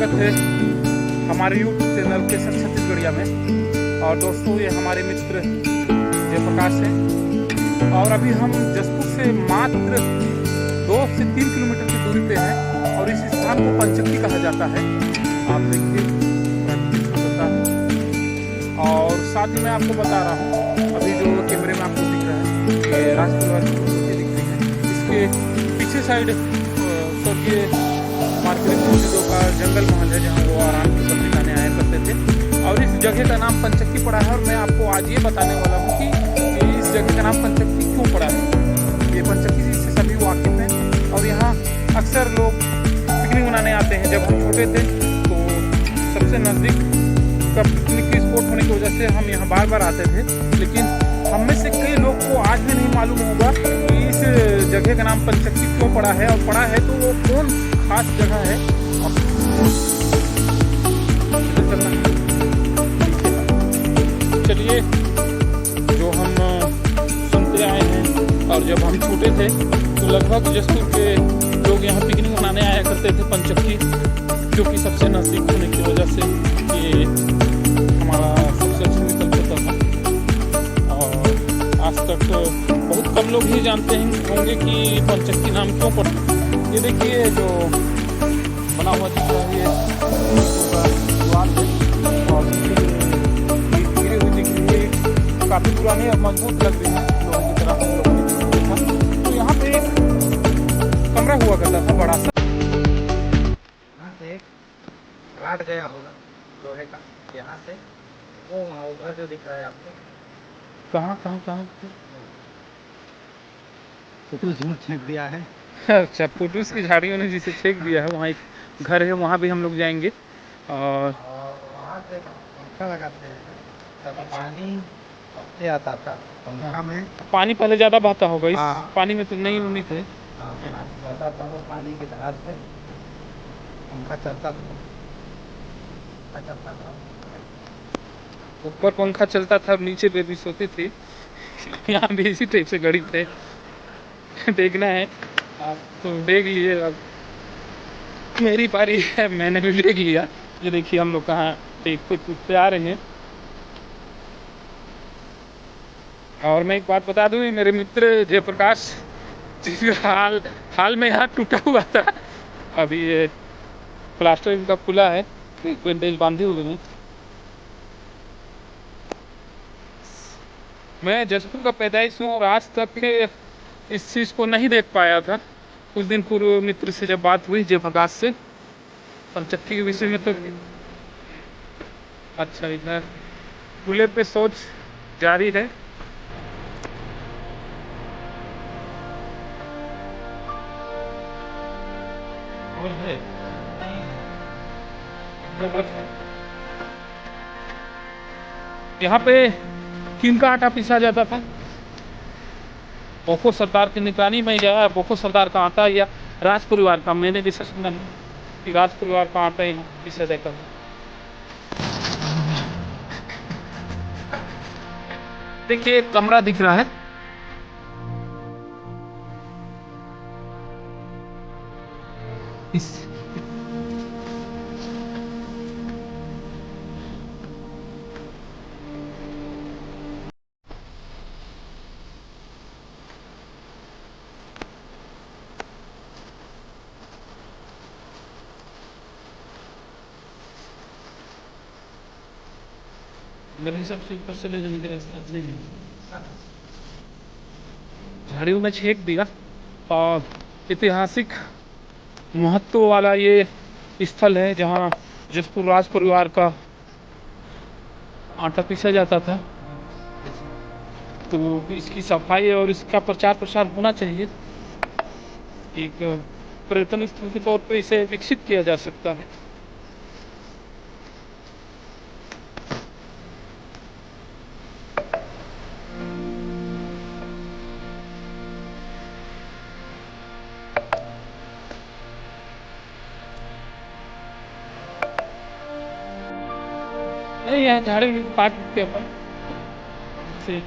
स्वागत है हमारे यूट्यूब चैनल केसर छत्तीसगढ़िया में। और दोस्तों, ये हमारे मित्र जयप्रकाश हैं और अभी हम जसपुर से मात्र 2 से 3 किलोमीटर की दूरी पे हैं और इस स्थान को पंचक्की कहा जाता है। आप देखिए पता है। और साथ ही मैं आपको बता रहा हूँ, अभी जो कैमरे में आपको दिख रहा है ये राजपरिवार की खूबसूरती दिख रही है। इसके पीछे साइड स्वर्गीय मार्केट का जंगल महल है, जहाँ वो आराम की सब्जी खाने आया करते थे। और इस जगह का नाम पंचक्की पड़ा है और मैं आपको आज ये बताने वाला हूँ कि इस जगह का नाम पंचक्की क्यों पड़ा है। ये पंचक्की से सभी वाकिफ हैं और यहाँ अक्सर लोग पिकनिक मनाने आते हैं। जब हम छोटे थे तो सबसे नज़दीक का पिकनिक की स्पॉट होने की वजह से हम यहाँ बार बार आते थे, लेकिन हम में से कई लोग को आज भी नहीं मालूम होगा कि इस जगह का नाम पंचक्की क्यों पड़ा है, और पड़ा है तो वो कौन खास जगह है। चलिए, जो हम सुनते आए हैं और जब हम छोटे थे तो लगभग जसपुर के लोग यहाँ पिकनिक मनाने आया करते थे पंचक्की, जो कि सबसे नज़दीक होने की वजह से ये हमारा सबसे अच्छा विकल्प होता था। और आज तक बहुत कम लोग ही जानते होंगे कि पंचक्की नाम क्यों पड़ा। ये देखिए जो बना हुआ दिख रहा है, ये द्वार है और गिरी हुई दिख रही है, काफ़ी पुरानी और मजबूत लग रही है लोगों की तरह। हम लोगों ने देखा तो यहाँ पे एक कमरा हुआ करता था बड़ा सा, यहाँ से एक घाट गया होगा लोहे का, यहाँ से वो वहाँ उधर जो दिख रहा है आपको। कहाँ कहाँ कहाँ तो झूठ छेक दिया है। अच्छा, पुटूस की झाड़ियों ने जिसे छेक दिया है, वहाँ एक घर है, वहाँ भी हम लोग जाएंगे। और वहाँ से पंखा लगाते हैं तब पानी से आता था। पंखा में पानी पहले ज़्यादा बहता होगा, इस हाँ। पानी में तो नहीं उम्मीद है। बहता था, वो पानी की धार से पंखा चलता था। ऊपर पंखा चलता था, नीचे बेबी सोते थे। यहाँ भी इसी टाइप से गरीब थे। देखना है आप तो देख लिए, अब मेरी पारी है, मैंने भी देख लिया। ये देखिए हम लोग कहाँ देखते आ रहे हैं। और मैं एक बात बता दूं, मेरे मित्र जयप्रकाश जिसका हाल में यहाँ टूटा हुआ था, अभी ये प्लास्टर का खुला है, बैंडेज बांधे हुए हैं। मैं जसपुर का पैदाइश हूँ और आज तक इस चीज़ को नहीं देख पाया था। कुछ दिन पूर्व मित्र से जब बात हुई जयप्रकाश से पंचक्की के विषय में, तो अच्छा इधर खुले पे सोच जारी है। यहाँ पे किनका आटा पीसा जाता था? बोखो सरदार की निगरानी में या बोखो सरदार का आटा या राज परिवार का? मैंने भी सुना कि राज परिवार का आटा ही पीसा जाता था। देखिए एक कमरा दिख रहा है, इस मेरे हिसाब से ऊपर से ले जाने का रास्ता नहीं है। झाड़ियों में छेक दिया और ऐतिहासिक महत्व वाला ये स्थल है जहाँ जसपुर राज परिवार का आटा पीसा जाता था। तो इसकी सफाई और इसका प्रचार प्रसार होना चाहिए। एक पर्यटन स्थल के तौर पर इसे विकसित किया जा सकता है। नहीं, यहाँ झाड़े काट के अपन से